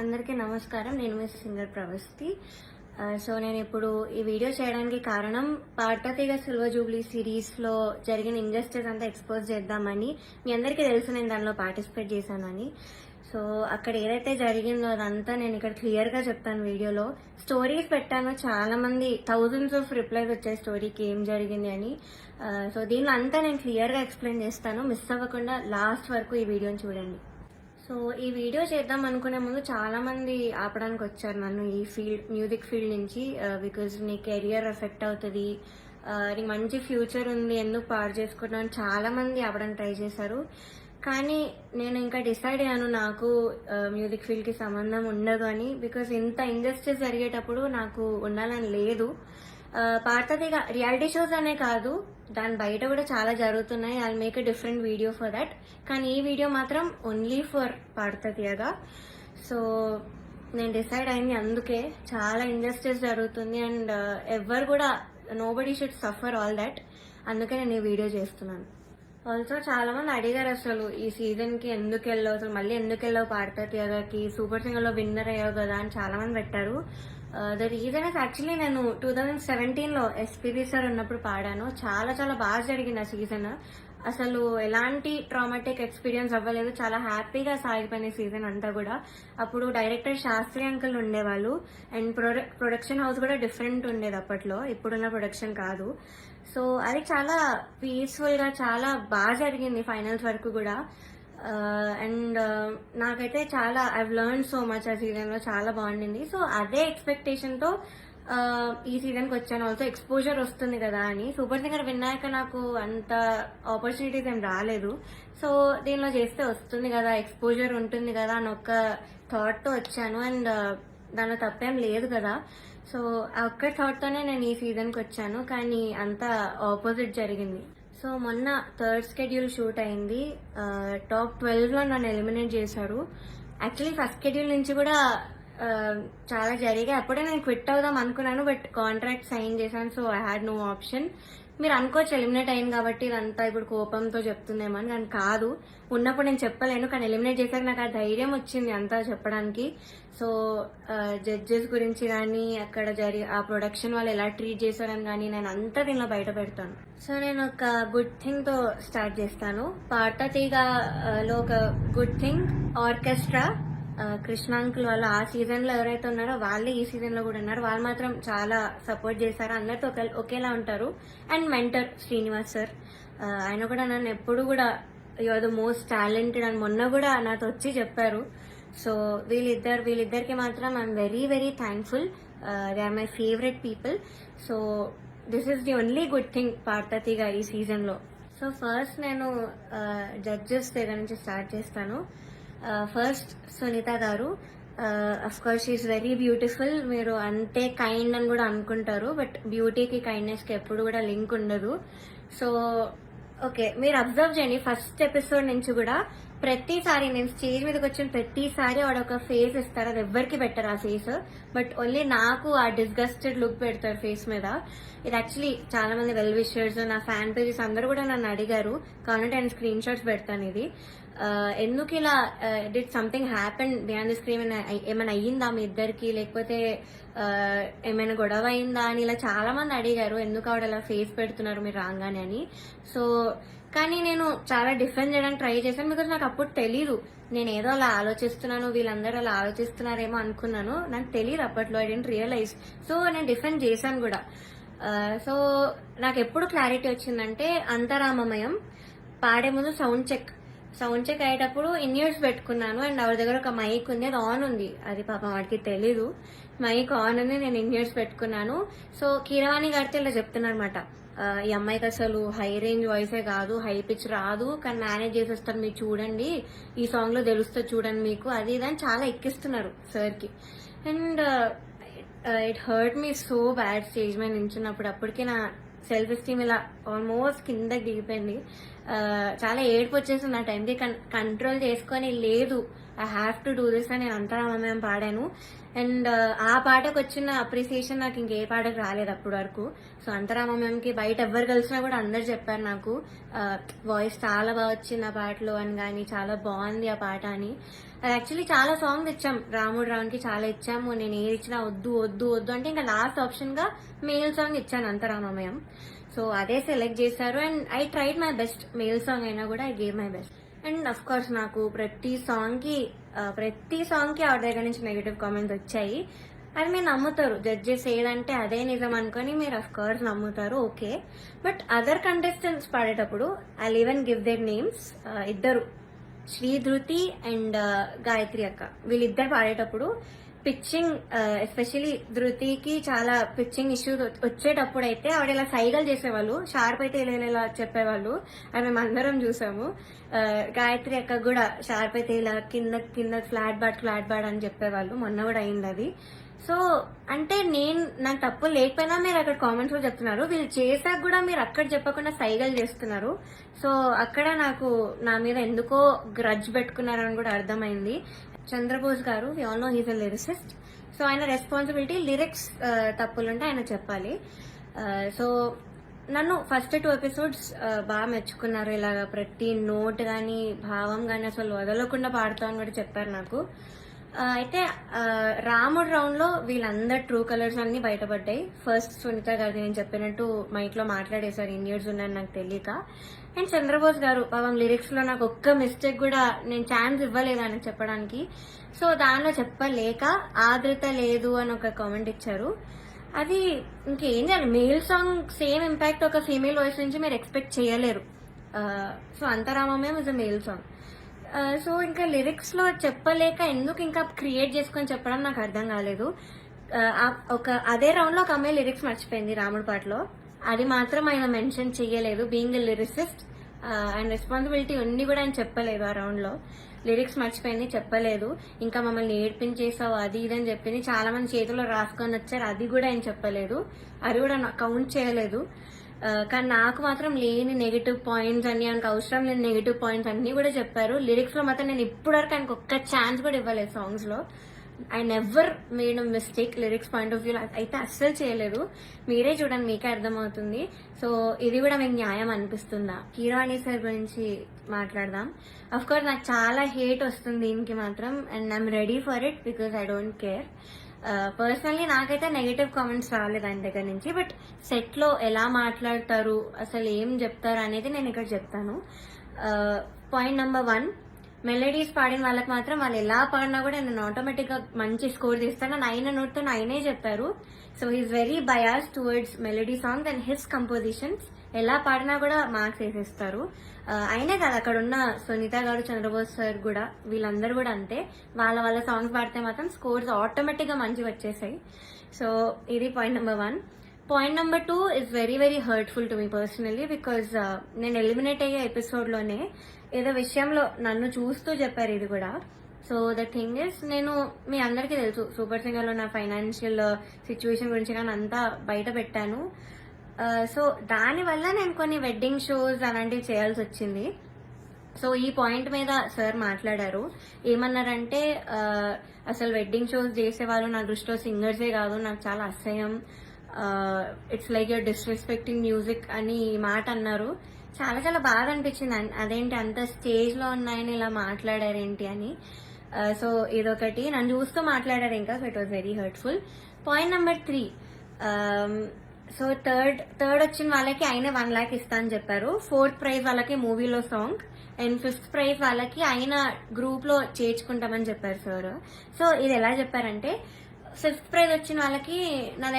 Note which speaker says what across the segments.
Speaker 1: అందరికీ నమస్కారం. నేను మీ సింగర్ ప్రవస్తి. సో నేను ఇప్పుడు ఈ వీడియో చేయడానికి కారణం పార్థతీగ సిల్వర్ జూబ్లీ సిరీస్లో జరిగిన ఇంజస్టిస్ అంతా ఎక్స్పోజ్ చేద్దామని. మీ అందరికీ తెలుసు నేను దానిలో పార్టిసిపేట్ చేశానని. సో అక్కడ ఏదైతే జరిగిందో అదంతా నేను ఇక్కడ క్లియర్గా చెప్తాను వీడియోలో. స్టోరీస్ పెట్టాను, చాలా మంది థౌజండ్స్ ఆఫ్ రిప్లైస్ వచ్చాయి స్టోరీకి ఏం జరిగింది అని. సో దీనిలో అంతా నేను క్లియర్గా ఎక్స్ప్లెయిన్ చేస్తాను. మిస్ అవ్వకుండా లాస్ట్ వరకు ఈ వీడియోని చూడండి. సో ఈ వీడియో చేద్దాం అనుకునే ముందు చాలా మంది ఆపడానికి వచ్చారు నన్ను ఈ మ్యూజిక్ ఫీల్డ్ నుంచి. బికాజ్ నీ కెరియర్ ఎఫెక్ట్ అవుతుంది, నీకు మంచి ఫ్యూచర్ ఉంది, ఎందుకు పాడు చేసుకుంటున్నాను చాలా మంది ఆపడానికి ట్రై చేశారు. కానీ నేను ఇంకా డిసైడ్ అయ్యాను నాకు మ్యూజిక్ ఫీల్డ్కి సంబంధం ఉండదు అని. బికాజ్ ఇంత ఇండస్ట్రీస్ జరిగేటప్పుడు నాకు ఉండాలని లేదు. పార్థతీగ రియాలిటీ షోస్ అనే కాదు, దాని బయట కూడా చాలా జరుగుతున్నాయి. I make a different video for that. కానీ ఈ వీడియో మాత్రం ఓన్లీ ఫర్ పార్థతీగ. సో నేను డిసైడ్ అయింది అందుకే. చాలా ఇండస్ట్రీస్ జరుగుతుంది అండ్ ఎవరు కూడా nobody should suffer all that. అందుకే నేను ఈ వీడియో చేస్తున్నాను. ఆల్సో చాలా మంది అడిగారు అసలు ఈ సీజన్ కి ఎందుకు వెళ్ళావు, అసలు మళ్ళీ ఎందుకు వెళ్ళావు పార్థతీగకి, సూపర్ సింగర్ లో విన్నర్ అయ్యావు కదా అని చాలా మంది పెట్టారు. ద రీజన్ ఇస్ యాక్చువల్లీ నేను 2017లో ఎస్పీబీ సార్ ఉన్నప్పుడు పాడాను. చాలా చాలా బాగా జరిగింది ఆ సీజన్. అసలు ఎలాంటి ట్రామాటిక్ ఎక్స్పీరియన్స్ అవ్వలేదు, చాలా హ్యాపీగా సాగిపోయిన సీజన్ అంతా కూడా. అప్పుడు డైరెక్టర్ శాస్త్రి అంకుల్ ఉండేవాళ్ళు అండ్ ప్రొడక్షన్ హౌస్ కూడా డిఫరెంట్ ఉండేది అప్పట్లో, ఇప్పుడున్న ప్రొడక్షన్ కాదు. సో అది చాలా పీస్ఫుల్ గా చాలా బాగా జరిగింది ఫైనల్స్ వరకు కూడా. అండ్ నాకైతే చాలా ఐవ్ లెర్న్ సో మచ్ ఆ సీజన్ లో, చాలా బాగుండింది. సో అదే ఎక్స్పెక్టేషన్ తో ఈ సీజన్ కి వచ్చాను. ఆల్సో ఎక్స్పోజర్ వస్తుంది కదా అని. సూపర్ సింగర్ విన్నాక నాకు అంత ఆపర్చునిటీస్ ఏం రాలేదు. సో దీనిలో చేస్తే వస్తుంది కదా, ఎక్స్పోజర్ ఉంటుంది కదా అని ఒక థాట్ తో వచ్చాను. అండ్ దానిలో తప్పేం లేదు కదా. సో ఆ ఒక్క థాట్ తోనే నేను ఈ సీజన్ కి వచ్చాను. కానీ అంతా ఆపోజిట్ జరిగింది. సో మొన్న థర్డ్ షెడ్యూల్ షూట్ అయింది. టాప్ 12లో నన్ను ఎలిమినేట్ చేశారు. యాక్చువల్లీ ఫస్ట్ షెడ్యూల్ నుంచి కూడా చాలా జరిగాయి. అప్పుడే నేను క్విట్ అవుదాం అనుకున్నాను, బట్ కాంట్రాక్ట్ సైన్ చేశాను. So I had no option. మీరు అనుకోవచ్చు ఎలిమినేట్ అయింది కాబట్టి ఇదంతా ఇప్పుడు కోపంతో చెప్తుందేమో అని, కానీ కాదు. ఉన్నప్పుడు నేను చెప్పలేను, కానీ ఎలిమినేట్ చేశాక నాకు ఆ ధైర్యం వచ్చింది అంతా చెప్పడానికి. సో జడ్జెస్ గురించి కానీ అక్కడ ఆ ప్రొడక్షన్ వాళ్ళు ఎలా ట్రీట్ చేశారని కానీ నేను అంతా దీనిలో బయట పెడతాను. సో నేను ఒక గుడ్ థింగ్ తో స్టార్ట్ చేస్తాను. పార్థతీగలో ఒక good thing orchestra. Krishna uncle వాళ్ళు ఆ సీజన్ లో ఎవరైతే ఉన్నారో వాళ్ళే ఈ సీజన్ లో కూడా ఉన్నారు. వాళ్ళు మాత్రం చాలా సపోర్ట్ చేశారు, అందరితో ఒకేలా ఉంటారు. అండ్ మెంటర్ శ్రీనివాస్ సార్, ఆయన కూడా నన్ను ఎప్పుడు కూడా you are the most talented అని మొన్న కూడా నాతో వచ్చి చెప్పారు. సో వీళ్ళిద్దరికి మాత్రం I'm very very thankful. They are my favourite people. So this is the only good thing పార్థతీగ ఈ సీజన్ లో. సో ఫస్ట్ నేను జడ్జెస్ దగ్గర నుంచి స్టార్ట్ చేస్తాను. First Sunita garu. Of course she's very beautiful. మీరు అంతే కైండ్ అని కూడా అనుకుంటారు, బట్ బ్యూటీకి కైండ్నెస్ కి ఎప్పుడు కూడా లింక్ ఉండదు. సో ఓకే, మీరు అబ్జర్వ్ చేయండి ఫస్ట్ ఎపిసోడ్ నుంచి కూడా ప్రతిసారి నేను స్టేజ్ మీదకి వచ్చిన ప్రతిసారి వాడు ఒక ఫేస్ ఇస్తారు. అది ఎవ్వరికి పెట్టరు ఆ ఫేస్, బట్ ఓన్లీ నాకు ఆ డిస్గస్టెడ్ లుక్ పెడతారు ఫేస్ మీద. ఇది యాక్చువల్లీ చాలా మంది వెల్ విషర్స్, నా ఫ్యాన్ పేజెస్ అందరూ కూడా నన్ను అడిగారు. కాబట్టి నేను స్క్రీన్ షాట్స్ పెడతాను. ఇది ఎందుకు ఇలా did something happen behind the screen, ఏమైనా అయ్యిందా మీ ఇద్దరికి, లేకపోతే ఏమైనా గొడవ అయిందా అని ఇలా చాలా మంది అడిగారు. ఎందుకు ఆవిడ అలా ఫేస్ పెడుతున్నారు మీరు రాగానే అని. సో కానీ నేను చాలా డిఫెండ్ చేయడానికి ట్రై చేశాను. బికాజ్ నాకు అప్పుడు తెలీదు, నేను ఏదో అలా ఆలోచిస్తున్నాను, వీళ్ళందరూ అలా ఆలోచిస్తున్నారేమో అనుకున్నాను. నాకు తెలియదు అప్పట్లో, ఐ డెంట్ రియలైజ్. సో నేను డిఫెండ్ చేశాను కూడా. సో నాకు ఎప్పుడు క్లారిటీ వచ్చిందంటే అంతరామమయం పాడే ముందు సౌండ్ చెక్ అయ్యేటప్పుడు ఇన్ ఇయర్స్ పెట్టుకున్నాను. అండ్ ఆవిడ దగ్గర ఒక మైక్ ఉంది, అది ఆన్ ఉంది. అది పాపం వాడికి తెలీదు, మైక్ ఆన్ ఉంది, నేను ఇన్ ఇయర్స్ పెట్టుకున్నాను. సో కీరవాణి గారితో ఇలా చెప్తున్నమాట, ఈ అమ్మాయికి అసలు హై రేంజ్ వాయిసే కాదు, హై పిచ్ రాదు, కానీ మేనేజ్ చేసేస్తారు, మీరు చూడండి, ఈ సాంగ్ లో తెలుస్తుంది చూడండి మీకు, అది ఇదని చాలా ఎక్కిస్తున్నారు సార్ కి. And it hurt me so bad stage మీద నించున్నప్పుడు. అప్పటికే నా సెల్ఫ్ ఎస్టీమ్ ఇలా ఆల్మోస్ట్ కిందకి దిగిపోయింది. చాలా ఏడుపు వచ్చేసింది ఆ టైంకి. కంట్రోల్ చేసుకొని లేదు I have to do this అని నేను అంతరామమయం పాడాను. అండ్ ఆ పాటకు వచ్చిన అప్రిసియేషన్ నాకు ఇంకే పాటకు రాలేదు అప్పటి వరకు. సో అంతరామమయంకి బయట ఎవరు కలిసినా కూడా అందరు చెప్పారు నాకు వాయిస్ చాలా బాగా వచ్చింది ఆ పాటలో అని, కానీ చాలా బాగుంది ఆ పాట అని. అది యాక్చువల్లీ చాలా సాంగ్స్ ఇచ్చాం రాముడు రావునికి, చాలా ఇచ్చాము. నేను ఏది ఇచ్చినా వద్దు వద్దు వద్దు అంటే ఇంకా లాస్ట్ ఆప్షన్ గా మేల్ సాంగ్ ఇచ్చాను అంతరామమయం. సో అదే సెలెక్ట్ చేశారు and I tried my best. Male song అయినా కూడా I gave my best. And of course నాకు ప్రతి సాంగ్ కి ఆవిడ దగ్గర నుంచి నెగిటివ్ కామెంట్స్ వచ్చాయి. అది మీరు నమ్ముతారు, జడ్జెస్ ఏదంటే అదే నిజం అనుకొని మీరు అఫ్ కోర్స్ నమ్ముతారు, ఓకే. బట్ అదర్ కంటెస్టెంట్స్ పాడేటప్పుడు I even give their names. ఇద్దరు, శ్రీధృతి అండ్ గాయత్రి అక్క, వీళ్ళిద్దరు పాడేటప్పుడు పిచ్చింగ్, ఎస్పెషలీ ధృతికి చాలా పిచ్చింగ్ ఇష్యూస్ వచ్చేటప్పుడు అయితే ఆవిడ ఇలా సైగలు చేసేవాళ్ళు, షార్ప్ అయితే ఇలా చెప్పేవాళ్ళు, అది మేము అందరం చూసాము. గాయత్రి అక్క కూడా షార్ప్ అయితే ఇలా కింద కింద ఫ్లాట్ బాడ్ అని చెప్పేవాళ్ళు, మొన్న కూడా అయింది అది. సో అంటే నాకు తప్పు లేకపోయినా మీరు అక్కడ కామెంట్స్ లో చెప్తున్నారు, వీళ్ళు చేశాక కూడా మీరు అక్కడ చెప్పకుండా సైగలు చేస్తున్నారు. సో అక్కడ నాకు నా మీద ఎందుకో గ్రడ్జ్ పెట్టుకున్నారని కూడా అర్థమైంది. Chandrabose garu, we all know he's a lyricist. So ఆయన రెస్పాన్సిబిలిటీ, లిరిక్స్ తప్పులుంటే ఆయన చెప్పాలి. సో నన్ను ఫస్ట్ 2 ఎపిసోడ్స్ బాగా మెచ్చుకున్నారు. ఇలాగ ప్రతి నోట్ గానీ భావం గానీ అసలు వదలకుండా పాడుతామని కూడా చెప్పారు నాకు. అయితే రాముడు రౌండ్ లో వీళ్ళందరు ట్రూ కలర్స్ అన్ని బయటపడ్డాయి. ఫస్ట్ సునీత గారు నేను చెప్పినట్టు మైక్ లో మాట్లాడేశారు, ఇన్ని ఇయర్స్ ఉన్నాయని నాకు తెలియక. అండ్ చంద్రబోస్ గారు పాపం లిరిక్స్ లో నాకు ఒక్క మిస్టేక్ కూడా నేను ఛాన్స్ ఇవ్వలేదు ఆయన చెప్పడానికి. సో దానిలో చెప్పలేక ఆదృత లేదు అని ఒక కామెంట్ ఇచ్చారు. అది ఇంకేం చేయాలి, మేల్ సాంగ్ సేమ్ ఇంపాక్ట్ ఒక ఫీమేల్ వాయిస్ నుంచి మీరు ఎక్స్పెక్ట్ చేయలేరు. సో అంతరామమయం is a male song. So ఇంకా లిరిక్స్ లో చెప్పలేక ఎందుకు ఇంకా క్రియేట్ చేసుకొని చెప్పడం నాకు అర్థం కాలేదు. అదే రౌండ్ లో ఒక అమ్మాయి లిరిక్స్ మర్చిపోయింది రాముడి పాటలో, అది మాత్రం ఆయన మెన్షన్ చెయ్యలేదు. బీయింగ్ ఎ లిరిసిస్ట్ ఆయన రెస్పాన్సిబిలిటీ ఉంది కూడా ఆయన చెప్పలేదు. ఆ రౌండ్ లో లిరిక్స్ మర్చిపోయింది, చెప్పలేదు. ఇంకా మమ్మల్ని ఏడ్పించేసావు అది ఇది అని చెప్పింది, చాలా మంది చేతిలో రాసుకొని వచ్చారు, అది కూడా ఆయన చెప్పలేదు, అది కూడా కౌంట్ చేయలేదు. కానీ నాకు మాత్రం లేని నెగిటివ్ పాయింట్స్ అన్ని, ఆయనకు అవసరం లేని నెగిటివ్ పాయింట్స్ అన్ని కూడా చెప్పారు. లిరిక్స్ లో మాత్రం నేను ఇప్పటివరకు ఆయనకు ఒక్క ఛాన్స్ కూడా ఇవ్వలేదు సాంగ్స్ లో. I never made a mistake lyrics point of view అయితే అస్సలు చేయలేదు. మీరే చూడండి, మీకే అర్థమవుతుంది. సో ఇది కూడా మీకు న్యాయం అనిపిస్తుందా? కీరవాణి సార్ గురించి మాట్లాడదాం. అఫ్ కోర్స్ నాకు చాలా హేట్ వస్తుంది దీనికి మాత్రం, and I'm ready for it because I don't care. Personally నాకైతే నెగిటివ్ కామెంట్స్ రాలేదు ఆయన దగ్గర నుంచి. బట్ సెట్ లో ఎలా మాట్లాడతారు, అసలు ఏం చెప్తారు అనేది నేను ఇక్కడ చెప్తాను. పాయింట్ నెంబర్ 1, మెలడీస్ పాడిన వాళ్ళకి మాత్రం వాళ్ళు ఎలా పాడినా కూడా నేను ఆటోమేటిక్ గా మంచి స్కోర్ తీస్తాను అని ఆయన నోట్తో ఆయనే చెప్పారు. So he's very bias towards melody songs and his compositions. ఎలా పాడినా కూడా మార్క్స్ వేసేస్తారు. అయినే కాదు, అక్కడ ఉన్న సునీత గారు, చంద్రబోస్ సార్ కూడా, వీళ్ళందరూ కూడా అంతే. వాళ్ళ సాంగ్స్ పాడితే మాత్రం స్కోర్స్ ఆటోమేటిక్ గా మంచిగా వచ్చేసాయి. సో ఇది point number 1. Point number 2 is very very hurtful to me personally because నేను ఎలిమినేట్ అయ్యే ఎపిసోడ్ లోనే ఏదో విషయంలో నన్ను చూస్తూ చెప్పారు ఇది కూడా. సో ద థింగ్ ఇస్, నేను మీ అందరికీ తెలుసు సూపర్ సింగర్ లో నా ఫైనాన్షియల్ సిచ్యువేషన్ గురించి నేను అంతా బయట పెట్టాను. సో దానివల్ల నేను కొన్ని వెడ్డింగ్ షోస్ అలాంటివి చేయాల్సి వచ్చింది. సో ఈ పాయింట్ మీద సార్ మాట్లాడారు. ఏమన్నారంటే అసలు వెడ్డింగ్ షోస్ చేసేవాళ్ళు నా దృష్టిలో సింగర్సే కాదు, నాకు చాలా అసహ్యం, it's like you're disrespecting music అని ఈ మాట అన్నారు. చాలా చాలా బాగా అనిపించింది, అదేంటి అంత స్టేజ్ లో ఉన్నాయని ఇలా మాట్లాడారేంటి అని. సో ఇదొకటి, నన్ను చూస్తూ మాట్లాడారు ఇంకా. So it was very hurtful. Point number 3, so third వచ్చిన వాళ్ళకి ఆయన 1 lakh ఇస్తా అని చెప్పారు. 4th ప్రైజ్ వాళ్ళకి మూవీలో సాంగ్, అండ్ 5th ప్రైజ్ వాళ్ళకి ఆయన గ్రూప్ లో చేర్చుకుంటామని చెప్పారు సార్. సో ఇది ఎలా చెప్పారంటే, 5th ప్రైజ్ వచ్చిన వాళ్ళకి నా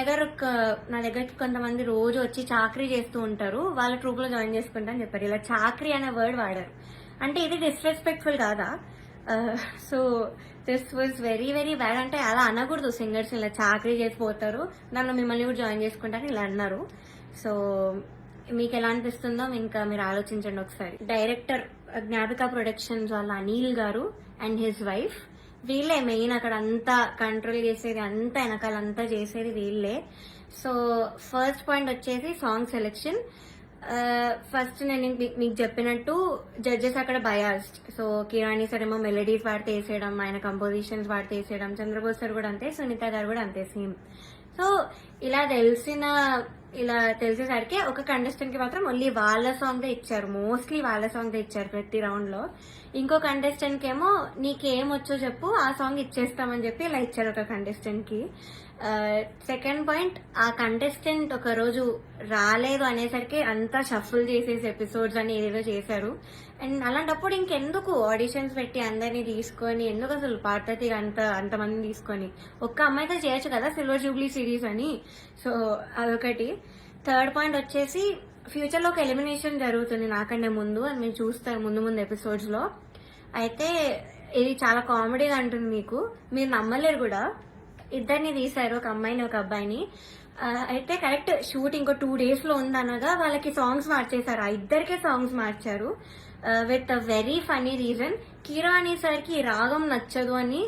Speaker 1: దగ్గరకి కొంతమంది రోజు వచ్చి చాకరీ చేస్తూ ఉంటారు, వాళ్ళ ట్రూప్ లో జాయిన్ చేసుకుంటా అని చెప్పారు. ఇలా చాకరీ అనే వర్డ్ వాడారు. అంటే ఇది డిస్రెస్పెక్ట్ఫుల్ కాదా? So this was very very bad. అంటే అలా అనకూడదు, సింగర్స్ ఇలా చాకరీ చేసిపోతారు, నన్ను మిమ్మల్ని కూడా జాయిన్ చేసుకుంటారని ఇలా అన్నారు. సో మీకు ఎలా అనిపిస్తుందో ఇంకా మీరు ఆలోచించండి ఒకసారి. డైరెక్టర్ జ్ఞాపిక ప్రొడక్షన్స్ వాళ్ళ అనిల్ గారు అండ్ హిజ్ వైఫ్, వీళ్ళే మెయిన్ అక్కడ అంతా కంట్రోల్ చేసేది, అంతా వెనకాలంతా చేసేది వీళ్ళే. సో ఫస్ట్ పాయింట్ వచ్చేసి సాంగ్ సెలెక్షన్. ఫస్ట్ నేను మీకు చెప్పినట్టు జడ్జెస్ అక్కడ బయాస్డ్. సో కిరాణి సార్ ఏమో మెలడీస్ వాడితే వేసేయడం, ఆయన కంపోజిషన్స్ వాడితే వేసేయడం, చంద్రబోస్ సార్ కూడా అంతే, సునీత గారు కూడా అంతే సేమ్. సో ఇలా తెలిసేసరికి ఒక కంటెస్టెంట్ కి మాత్రం ఓన్లీ వాళ్ళ సాంగ్ ఇచ్చారు, మోస్ట్లీ వాళ్ళ సాంగ్ ఇచ్చారు ప్రతి రౌండ్ లో. ఇంకో కంటెస్టెంట్ కి ఏమో నీకేం వచ్చో చెప్పు ఆ సాంగ్ ఇచ్చేస్తామని చెప్పి ఇలా ఇచ్చారు ఒక కంటెస్టెంట్ కి. సెకండ్ పాయింట్, ఆ కంటెస్టెంట్ ఒక రోజు రాలేదు అనేసరికి అంతా షఫుల్ చేసేసి ఎపిసోడ్స్ అని ఏదేదో చేశారు. అండ్ అలాంటప్పుడు ఇంకెందుకు ఆడిషన్స్ పెట్టి అందరినీ తీసుకొని, ఎందుకు అసలు పార్వతి అంతమంది తీసుకొని ఒక్క అమ్మాయితో చేయొచ్చు కదా సిల్వర్ జూబ్లీ సిరీస్ అని. సో అదొకటి. థర్డ్ పాయింట్ వచ్చేసి ఫ్యూచర్ లో ఒక ఎలిమినేషన్ జరుగుతుంది నాకంటే ముందు, అని మీరు చూస్తారు ముందు ఎపిసోడ్స్ లో. అయితే ఇది చాలా కామెడీగా అంటుంది, మీరు నమ్మలేరు కూడా. ఇద్దరిని తీశారు, ఒక అమ్మాయిని ఒక అబ్బాయిని. అయితే కరెక్ట్ షూట్ ఇంకో 2 days లో ఉందనగా వాళ్ళకి సాంగ్స్ మార్చేశారు, ఆ ఇద్దరికే సాంగ్స్ మార్చారు with a very funny reason. కిరాణి సార్ కి రాగం నచ్చదు అని,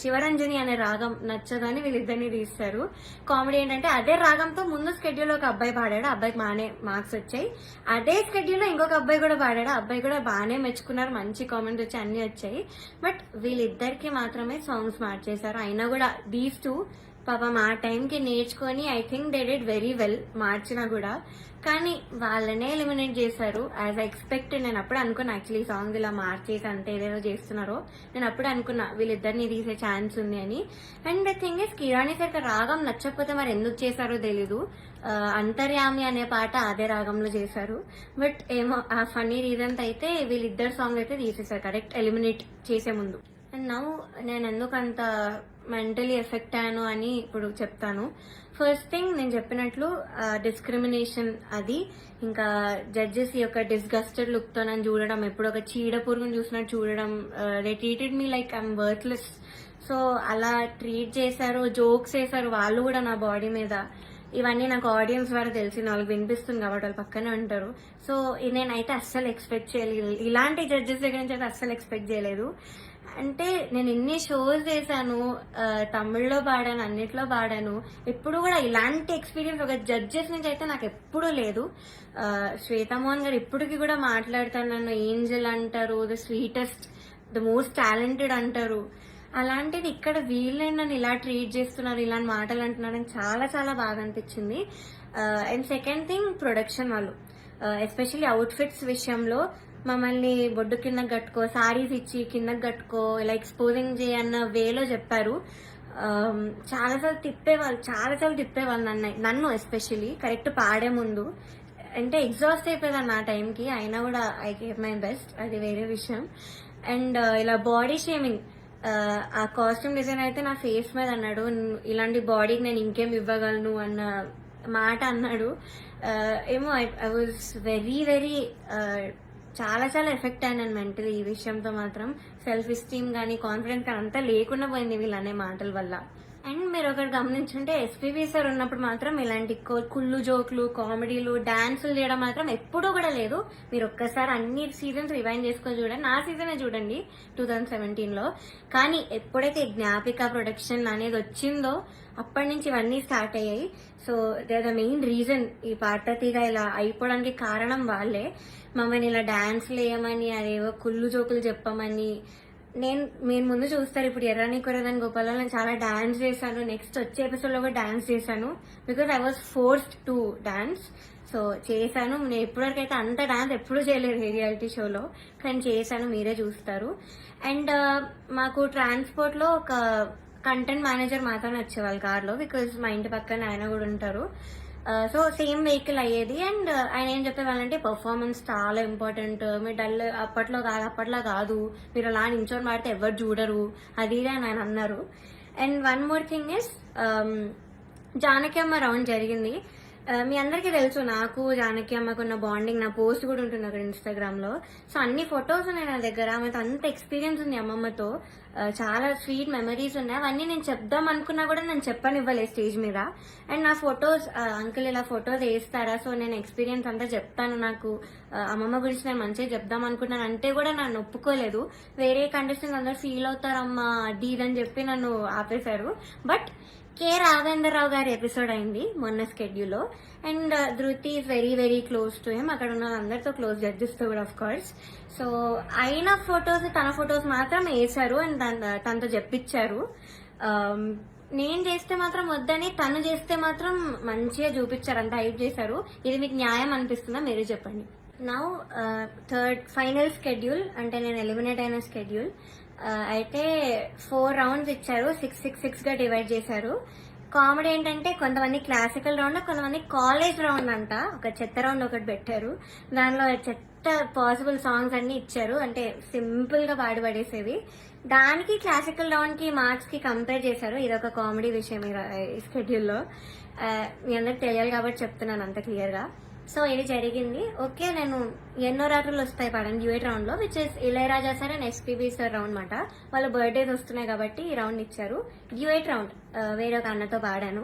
Speaker 1: శివరంజని అనే రాగం నచ్చదు అని వీళ్ళిద్దరిని తీస్తారు. కామెడీ ఏంటంటే అదే రాగంతో ముందు స్కెడ్యూల్ ఒక అబ్బాయి పాడాడు, అబ్బాయికి బాగానే మార్క్స్ వచ్చాయి. అదే స్కెడ్యూల్ లో ఇంకొక అబ్బాయి కూడా పాడాడు, అబ్బాయి కూడా బాగానే మెచ్చుకున్నారు, మంచి కామెంట్స్ వచ్చి అన్ని వచ్చాయి. బట్ వీళ్ళిద్దరికి మాత్రమే సాంగ్స్ మార్చేశారు. అయినా కూడా దీస్ టూ పాపం ఆ టైంకి నేర్చుకొని I think they did very well మార్చినా కూడా. కానీ వాళ్ళనే ఎలిమినేట్ చేశారు యాజ్ ఎక్స్పెక్ట్. నేను అప్పుడు అనుకున్నా యాక్చువల్లీ సాంగ్ ఇలా మార్చేసి అంతే ఏదేదో చేస్తున్నారో, నేను అప్పుడు అనుకున్నా వీళ్ళిద్దరిని తీసే ఛాన్స్ ఉంది అని. And the thing is కిరాణి sir రాగం నచ్చకపోతే మరి ఎందుకు చేశారో తెలీదు. అంతర్యామి అనే పాట అదే రాగంలో చేశారు. బట్ ఏమో ఆ ఫన్నీ రీజన్స్ అయితే వీళ్ళిద్దరు సాంగ్ అయితే తీసేశారు కరెక్ట్ ఎలిమినేట్ చేసే ముందు. అండ్ నౌ నేను ఎందుకు అంత మెంటలీ ఎఫెక్ట్ అయ్యాను అని ఇప్పుడు చెప్తాను. ఫస్ట్ థింగ్, నేను చెప్పినట్లు డిస్క్రిమినేషన్ అది, ఇంకా జడ్జెస్ యొక్క డిస్గస్టెడ్ లుక్ తో నన్ను చూడడం, ఎప్పుడు ఒక చీడ పురుగును చూసినట్టు చూడడం, they treated me like I'm worthless. So అలా ట్రీట్ చేశారు, జోక్స్ వేశారు వాళ్ళు కూడా నా బాడీ మీద. ఇవన్నీ నాకు ఆడియన్స్ ద్వారా తెలిసి వాళ్ళకి వినిపిస్తుంది కాబట్టి వాళ్ళు పక్కనే ఉంటారు. సో నేనైతే అస్సలు ఎక్స్పెక్ట్ చేయలేదు, ఇలాంటి జడ్జెస్ దగ్గర నుంచి అయితే అస్సలు ఎక్స్పెక్ట్ చేయలేదు. అంటే నేను ఎన్ని షోస్ చేశాను, తమిళ్లో పాడాను, అన్నిట్లో పాడాను, ఎప్పుడు కూడా ఇలాంటి ఎక్స్పీరియన్స్ ఒక జడ్జెస్ నుంచి అయితే నాకు ఎప్పుడూ లేదు. శ్వేతామోహన్ గారు ఇప్పటికి కూడా మాట్లాడతాను, నన్ను ఏంజల్ అంటారు, the sweetest, the most talented అంటారు. అలాంటిది ఇక్కడ వీళ్ళని నన్ను ఇలా ట్రీట్ చేస్తున్నారు, ఇలాంటి మాటలు అంటున్నారని చాలా చాలా బాగా అనిపించింది. అండ్ సెకండ్ థింగ్, ప్రొడక్షన్ వాళ్ళు ఎస్పెషల్లీ అవుట్ఫిట్స్ విషయంలో మమ్మల్ని బొడ్డు కిందకి కట్టుకో, సారీస్ ఇచ్చి కిందకి కట్టుకో, ఇలా ఎక్స్పోజింగ్ చేయన్న వేలో చెప్పారు. చాలాసార్లు తిప్పేవాళ్ళు నన్ను ఎస్పెషల్లీ కరెక్ట్ పాడే ముందు. అంటే ఎగ్జాస్ట్ అయిపోయేదాన్ని ఆ టైంకి, అయినా కూడా ఐ గేవ్ మై బెస్ట్, అది వేరే విషయం. అండ్ ఇలా బాడీ షేమింగ్, ఆ కాస్ట్యూమ్ డిజైన్ అయితే నా ఫేస్ మీద అన్నాడు, ఇలాంటి బాడీకి నేను ఇంకేం ఇవ్వగలను అన్న మాట అన్నాడు. ఏమో ఐ వాజ్ వెరీ వెరీ చాలా చాలా ఎఫెక్ట్ అయినాను మెంటలీ ఈ విషయంతో మాత్రం. సెల్ఫ్ ఎస్టీమ్ కానీ కాన్ఫిడెన్స్ కానీ అంతా లేకుండా పోయింది వీళ్ళు అనే మాటల వల్ల. అండ్ మీరు ఒకటి గమనించుంటే ఎస్పీబీ సార్ ఉన్నప్పుడు మాత్రం ఇలాంటి కుళ్ళు జోకులు, కామెడీలు, డాన్సులు చేయడం మాత్రం ఎప్పుడూ కూడా లేదు. మీరు ఒక్కసారి అన్ని సీజన్స్ రివైండ్ చేసుకొని చూడండి, నా సీజనే చూడండి 2017లో. కానీ ఎప్పుడైతే జ్ఞాపిక ప్రొడక్షన్ అనేది వచ్చిందో అప్పటి నుంచి ఇవన్నీ స్టార్ట్ అయ్యాయి. So they the main reason ఈ పార్వతిగా ఇలా అయిపోవడానికి కారణం వాళ్ళే. మమ్మల్ని ఇలా డాన్స్లు వేయమని, అదేవో కుళ్ళు జోకులు చెప్పమని. మీరు ముందు చూస్తారు, ఇప్పుడు ఎర్రని కొరదని గోపాలలో నేను చాలా డాన్స్ చేశాను, నెక్స్ట్ వచ్చే ఎపిసోడ్ లో కూడా డాన్స్ చేశాను, because I was forced to dance. So చేశాను. నేను ఇప్పటివరకు అయితే అంత డాన్స్ ఎప్పుడూ చేయలేదు ఏ రియాలిటీ షోలో, కానీ చేశాను, మీరే చూస్తారు. అండ్ మాకు ట్రాన్స్పోర్ట్ లో ఒక కంటెంట్ మేనేజర్ మాత్రమే వచ్చేవాళ్ళు కార్లో, బికాజ్ మా ఇంటి పక్కన ఆయన కూడా ఉంటారు. సో సేమ్ వెహికల్ అయ్యేది. అండ్ ఆయన ఏం చెప్పేవాళ్ళంటే పర్ఫార్మెన్స్ చాలా ఇంపార్టెంట్, మీరు డల్ అప్పట్లో కాదు, మీరు అలా నించొని పాడితే ఎవరు చూడరు, అది అని ఆయన అన్నారు. And one more thing is, Janaki అమ్మ రౌండ్ జరిగింది. మీ అందరికీ తెలుసు నాకు జానకి అమ్మకున్న బాండింగ్, నా పోస్ట్ కూడా ఉంటుంది అక్కడ ఇన్స్టాగ్రామ్ లో. సో అన్ని ఫొటోస్ ఉన్నాయి నా దగ్గర, ఆమెతో అంత ఎక్స్పీరియన్స్ ఉంది అమ్మమ్మతో, చాలా స్వీట్ మెమరీస్ ఉన్నాయి. అవన్నీ నేను చెప్దాం అనుకున్నా కూడా నేను చెప్పనివ్వలేదు స్టేజ్ మీద. అండ్ నా ఫొటోస్, అంకుల్ ఇలా ఫొటోస్ వేస్తారా, సో నేను ఎక్స్పీరియన్స్ అంతా చెప్తాను, నాకు అమ్మమ్మ గురించి నేను మంచిగా చెప్దాం అనుకున్నాను అంటే కూడా నన్ను ఒప్పుకోలేదు. వేరే కండిషన్ అందరూ ఫీల్ అవుతారమ్మా అది ఇదని చెప్పి నన్ను ఆపేశారు. బట్ కె రాఘవేంద్రరావు గారి ఎపిసోడ్ అయింది మొన్న స్కెడ్యూల్లో. అండ్ ధృతి is very very close to him. అక్కడ ఉన్న అందరితో క్లోజ్, జడ్జెస్తో కూడా ఆఫ్ కోర్స్. సో అయిన ఫొటోస్, తన ఫొటోస్ మాత్రం వేశారు అండ్ తనతో చెప్పించారు. నేను చేస్తే మాత్రం వద్దని, తను చేస్తే మాత్రం మంచిగా చూపించారు, అంత హైప్ చేశారు. ఇది మీకు న్యాయం అనిపిస్తుందా, మీరు చెప్పండి. నౌ థర్డ్ ఫైనల్ స్కెడ్యూల్, అంటే నేను ఎలిమినేట్ అయిన స్కెడ్యూల్. అయితే 4 రౌండ్స్ ఇచ్చారు, 6 గా డివైడ్ చేశారు. కామెడీ ఏంటంటే కొంతమంది క్లాసికల్ రౌండ్, కొంతమంది కాలేజ్ రౌండ్ అంట. ఒక చెత్త రౌండ్ ఒకటి పెట్టారు, దానిలో చెత్త పాసిబుల్ సాంగ్స్ అన్ని ఇచ్చారు, అంటే సింపుల్ గా పాడి పడేసేవి. దానికి క్లాసికల్ రౌండ్ కి మార్క్స్ కి కంపేర్ చేశారు. ఇదొక కామెడీ విషయం ఈ స్కెడ్యూల్లో. మీ అందరికి తెలియాలి కాబట్టి చెప్తున్నాను అంత క్లియర్ గా. సో ఇది జరిగింది. ఓకే, నేను ఎన్నో రాత్రులు వస్తాయి పాడండి డ్యూయట్ రౌండ్ లో, which is Ilaiyaraaja sir and SPB sir round మాట. వాళ్ళ బర్త్డేస్ వస్తున్నాయి కాబట్టి ఈ రౌండ్ ఇచ్చారు. డ్యూయట్ రౌండ్ వేరే ఒక అన్నతో పాడాను.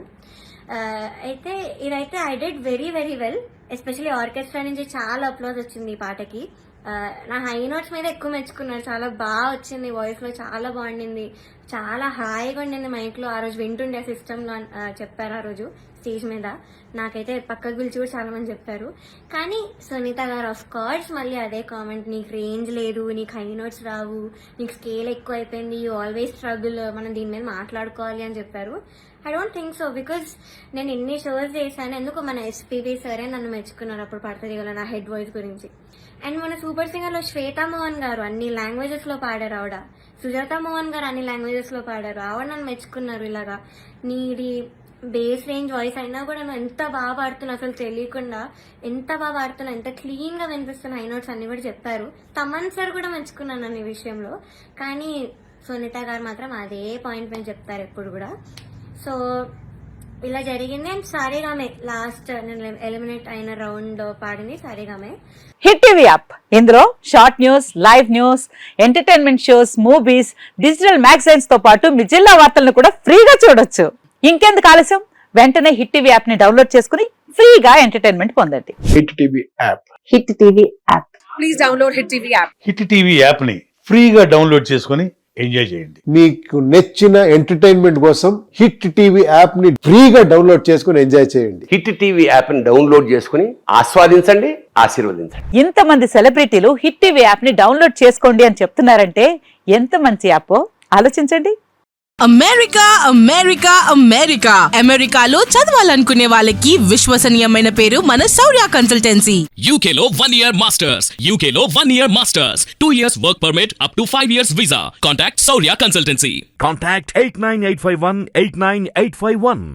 Speaker 1: అయితే ఇదైతే I did very very well. Especially orchestra నుంచి చాలా అప్లోజ్ వచ్చింది ఈ పాటకి. నా హై నోట్స్ మీద ఎక్కువ మెచ్చుకున్నారు, చాలా బాగా వచ్చింది, వాయిస్ లో చాలా బాగుండింది, చాలా హాయిగా ఉండింది మైక్ లో. ఆ రోజు వింటుండే సిస్టమ్ లో చెప్పారు, ఆ రోజు స్టేజ్ మీద. నాకైతే పక్కకు పిలిచి కూడా చాలా మంది చెప్పారు. కానీ సునీత గారు ఆఫ్ కోర్స్ మళ్ళీ అదే కామెంట్, నీకు రేంజ్ లేదు, నీకు హై నోట్స్ రావు, నీకు స్కేల్ ఎక్కువ అయిపోయింది, యూ ఆల్వేస్ స్ట్రగుల్, మనం దీని మీద మాట్లాడుకోవాలి అని చెప్పారు. I don't think so, because నేను ఎన్ని షోస్ చేశాను. ఎందుకు మన ఎస్పీబీ సరే నన్ను మెచ్చుకున్నారు అప్పుడు పడుతుంది కదా నా హెడ్ వాయిస్ గురించి. అండ్ మన సూపర్ సింగర్ లో శ్వేతా మోహన్ గారు అన్ని లాంగ్వేజెస్ లో పాడారు. ఆవిడ సుజాత మోహన్ గారు అన్ని లాంగ్వేజెస్ లో పాడారు. ఆవిడ నన్ను మెచ్చుకున్నారు. ఇలాగా నీది బేస్ రేంజ్ వాయిస్ అయినా కూడా నువ్వు ఎంత బాగా పాడుతున్నావు, అసలు తెలియకుండా ఎంత బాగా పాడుతున్నావు, ఎంత క్లీన్ గా వినిపిస్తున్నా, హై నోట్స్ అన్ని కూడా చెప్పారు. తమన్ సార్ కూడా మెచ్చుకున్నాను నన్ను ఈ విషయంలో. కానీ సునీత గారు మాత్రం అదే పాయింట్ మీద చెప్తారు ఎప్పుడు కూడా. సో ఇలా జరిగింది. అండ్ సారేగామే లాస్ట్ నేను ఎలిమినేట్ అయిన రౌండ్ పాడింది సారేగామే.
Speaker 2: హిట్ టీవీ యాప్, ఇందులో short news, live news, entertainment shows, movies, digital magazines తో పాటు మీ జిల్లా వార్తలను కూడా ఫ్రీగా చూడొచ్చు. ఇంకెందుకు ఆలస్యం, వెంటనే హిట్ టీవీ యాప్ ని డౌన్లోడ్ చేసుకుని ఫ్రీగా ఎంటర్టైన్మెంట్ పొందండి.
Speaker 3: Hit TV app,
Speaker 2: hit TV app,
Speaker 4: please download hit TV app.
Speaker 5: Hit TV app ని ఫ్రీగా డౌన్లోడ్ చేసుకుని ఎంజాయ్ చేయండి.
Speaker 3: మీకు నచ్చిన ఎంటర్టైన్మెంట్ కోసం హిట్ టీవీ యాప్ ని ఫ్రీగా డౌన్లోడ్ చేసుకుని ఎంజాయ్ చేయండి.
Speaker 6: హిట్ టీవీ యాప్ ని డౌన్లోడ్ చేసుకుని ఆస్వాదించండి, ఆశీర్వదించండి.
Speaker 2: ఇంతమంది సెలబ్రిటీలు హిట్ టీవీ యాప్ ని డౌన్లోడ్ చేసుకోండి అని చెప్తున్నారంటే ఎంత మంచి యాప్ ఆలోచించండి.
Speaker 4: అమెరికా అమెరికా అమెరికా అమెరికాలో చదవాలనుకునే వాళ్ళకి విశ్వసనీయమైన పేరు మన శౌర్య కన్సల్టెన్సీ.
Speaker 7: UK లో 1 year masters, UK లో 1 year masters, 2 years work permit up to 5 years visa. Contact Saurya Consultancy.
Speaker 8: Contact 89851 89851.